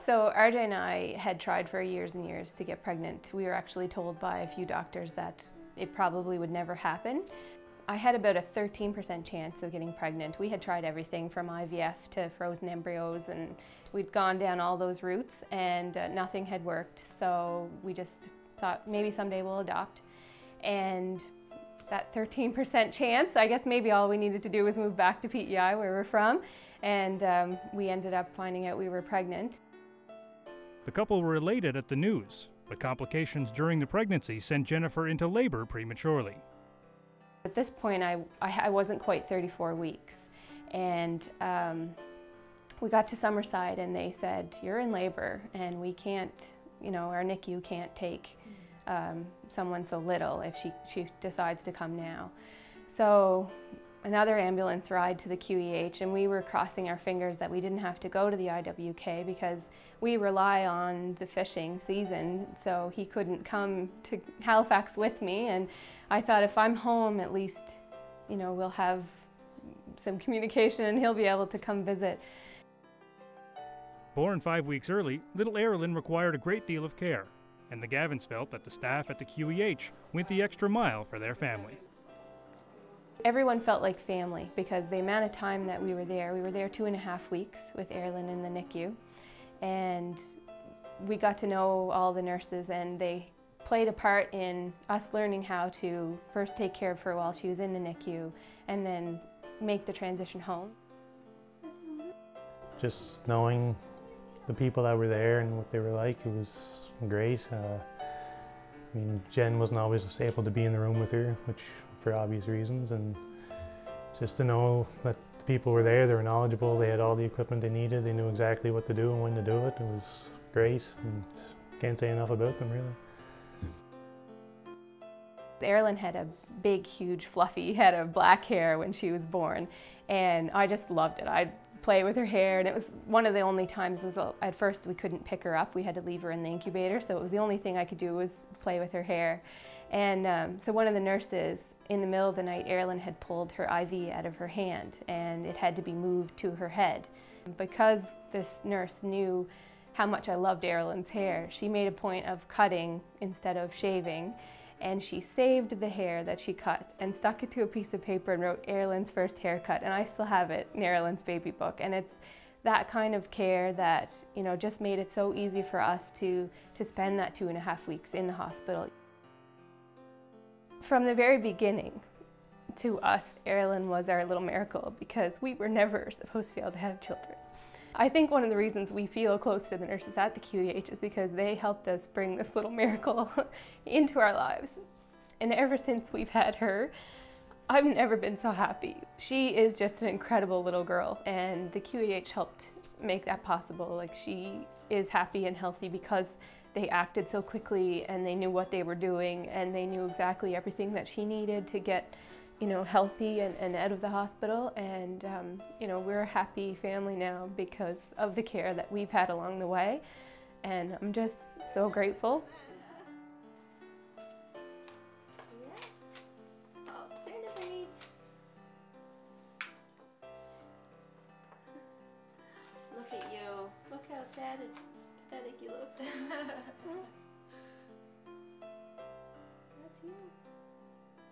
So RJ and I had tried for years and years to get pregnant. We were actually told by a few doctors that it probably would never happen. I had about a 13% chance of getting pregnant. We had tried everything from IVF to frozen embryos, and we'd gone down all those routes, and nothing had worked. So we just thought maybe someday we'll adopt. And that 13% chance, I guess maybe all we needed to do was move back to PEI where we're from, and we ended up finding out we were pregnant. The couple were elated at the news, but complications during the pregnancy sent Jennifer into labor prematurely. At this point, I wasn't quite 34 weeks, and we got to Summerside and they said, "You're in labor and we can't, our NICU can't take someone so little if she decides to come now." So another ambulance ride to the QEH, and we were crossing our fingers that we didn't have to go to the IWK because we rely on the fishing season, so he couldn't come to Halifax with me, and I thought if I'm home at least, we'll have some communication and he'll be able to come visit. Born 5 weeks early, little Aaralyn required a great deal of care, and the Gavins felt that the staff at the QEH went the extra mile for their family. Everyone felt like family because the amount of time that we were there 2.5 weeks with Aaralyn in the NICU, and we got to know all the nurses, and they played a part in us learning how to first take care of her while she was in the NICU and then make the transition home. Just knowing the people that were there and what they were like, it was great. Jen wasn't always able to be in the room with her, which for obvious reasons, and just to know that the people were there, they were knowledgeable, they had all the equipment they needed, they knew exactly what to do and when to do it. It was great, and can't say enough about them, really. Aaralyn had a big, huge, fluffy head of black hair when she was born, and I just loved it. I'd play with her hair, and it was one of the only times, at first we couldn't pick her up, we had to leave her in the incubator, so it was the only thing I could do was play with her hair. And so one of the nurses, in the middle of the night, Aaralyn had pulled her IV out of her hand, and it had to be moved to her head. Because this nurse knew how much I loved Aaralyn's hair, she made a point of cutting instead of shaving, and she saved the hair that she cut and stuck it to a piece of paper and wrote Aaralyn's first haircut, and I still have it in Aaralyn's baby book. And it's that kind of care that just made it so easy for us to spend that 2.5 weeks in the hospital. From the very beginning, to us, Aaralyn was our little miracle because we were never supposed to be able to have children. I think one of the reasons we feel close to the nurses at the QEH is because they helped us bring this little miracle into our lives. And ever since we've had her, I've never been so happy. She is just an incredible little girl, and the QEH helped make that possible. Like, she is happy and healthy because they acted so quickly and they knew what they were doing, and they knew exactly everything that she needed to get healthy and out of the hospital. And we're a happy family now because of the care that we've had along the way, and I'm just so grateful. Oh, turn the page. Look at you. Look how sad and pathetic you look. That's you.